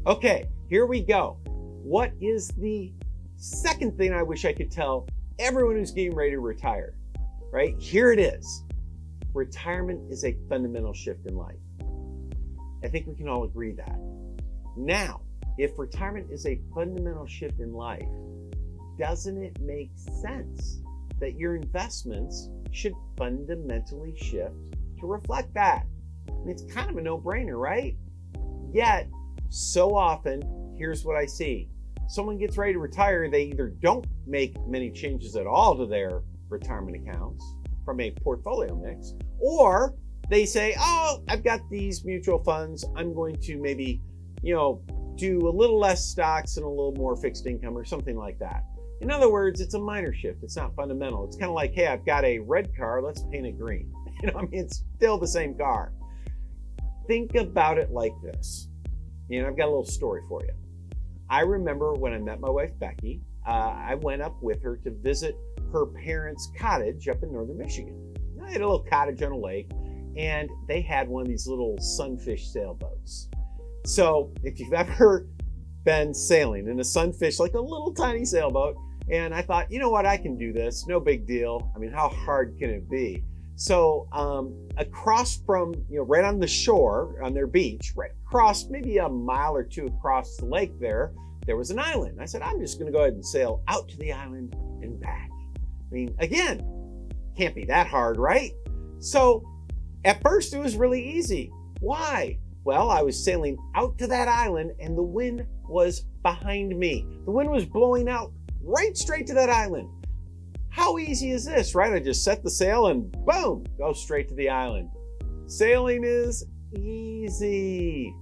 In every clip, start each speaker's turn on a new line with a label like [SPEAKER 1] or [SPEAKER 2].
[SPEAKER 1] Okay, here we go. What is the second thing I wish I could tell everyone who's getting ready to retire? Right? Here it is. Retirement is a fundamental shift in life. I think we can all agree that. Now, if retirement is a fundamental shift in life, doesn't it make sense that your investments should fundamentally shift to reflect that? I mean, it's kind of a no-brainer, right? Yet, so often, here's what I see. Someone gets ready to retire, they either don't make many changes at all to their retirement accounts from a portfolio mix, or they say, oh, I've got these mutual funds, I'm going to maybe, do a little less stocks and a little more fixed income or something like that. In other words, it's a minor shift. It's not fundamental. It's kind of like, hey, I've got a red car, let's paint it green. It's still the same car. Think about it like this. I've got a little story for you. I remember when I met my wife, Becky, I went up with her to visit her parents' cottage up in northern Michigan. I had a little cottage on a lake, and they had one of these little sunfish sailboats. So if you've ever been sailing in a sunfish, like a little tiny sailboat, and I thought, you know what, I can do this, no big deal. I mean, how hard can it be? So across from, right on the shore, on their beach, right across, maybe a mile or two across the lake there was an island. I said, I'm just gonna go ahead and sail out to the island and back. I mean, again, can't be that hard, right? So at first it was really easy. Why? Well, I was sailing out to that island and the wind was behind me. The wind was blowing out right straight to that island. How easy is this, right? I just set the sail and boom, go straight to the island. Sailing is easy.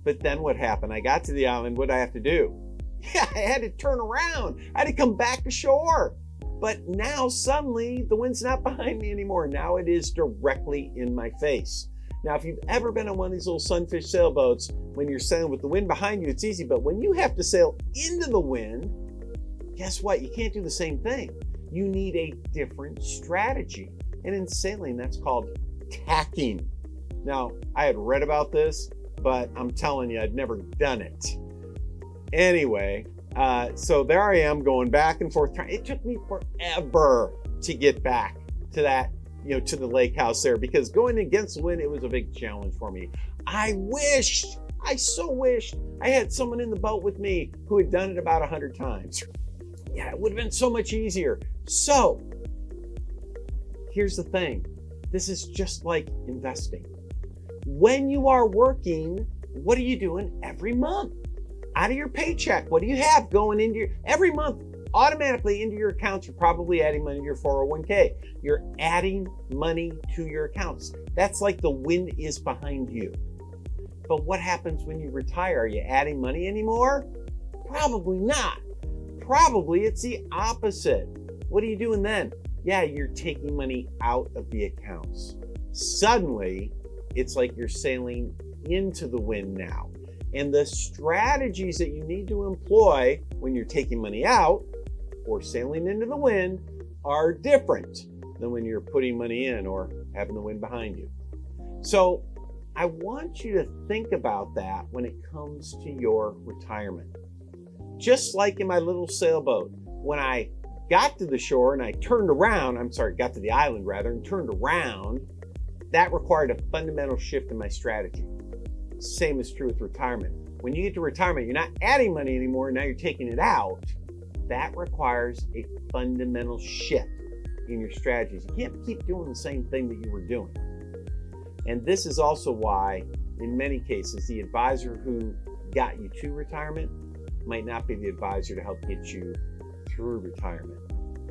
[SPEAKER 1] But then what happened? I got to the island, what did I have to do? Yeah, I had to turn around. I had to come back to shore. But now suddenly the wind's not behind me anymore. Now it is directly in my face. Now, if you've ever been on one of these little sunfish sailboats, when you're sailing with the wind behind you, it's easy. But when you have to sail into the wind, guess what? You can't do the same thing. You need a different strategy. And in sailing, that's called tacking. Now, I had read about this, but I'm telling you, I'd never done it. Anyway, so there I am going back and forth. It took me forever to get back to that, to the lake house there, because going against the wind, it was a big challenge for me. I so wished I had someone in the boat with me who had done it about 100 times. Yeah, it would have been so much easier. So here's the thing. This is just like investing. When you are working, what are you doing every month? Out of your paycheck, what do you have going into every month? Automatically into your accounts, you're probably adding money to your 401k. You're adding money to your accounts. That's like the wind is behind you. But what happens when you retire? Are you adding money anymore? Probably not. Probably it's the opposite. What are you doing then? Yeah, you're taking money out of the accounts. Suddenly, it's like you're sailing into the wind now. And the strategies that you need to employ when you're taking money out or sailing into the wind are different than when you're putting money in or having the wind behind you. So I want you to think about that when it comes to your retirement. Just like in my little sailboat, when I got to the shore and I turned around, got to the island rather, and turned around, that required a fundamental shift in my strategy. Same is true with retirement. When you get to retirement, you're not adding money anymore, now you're taking it out. That requires a fundamental shift in your strategies. You can't keep doing the same thing that you were doing. And this is also why, in many cases, the advisor who got you to retirement might not be the advisor to help get you through retirement.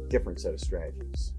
[SPEAKER 1] Different set of strategies.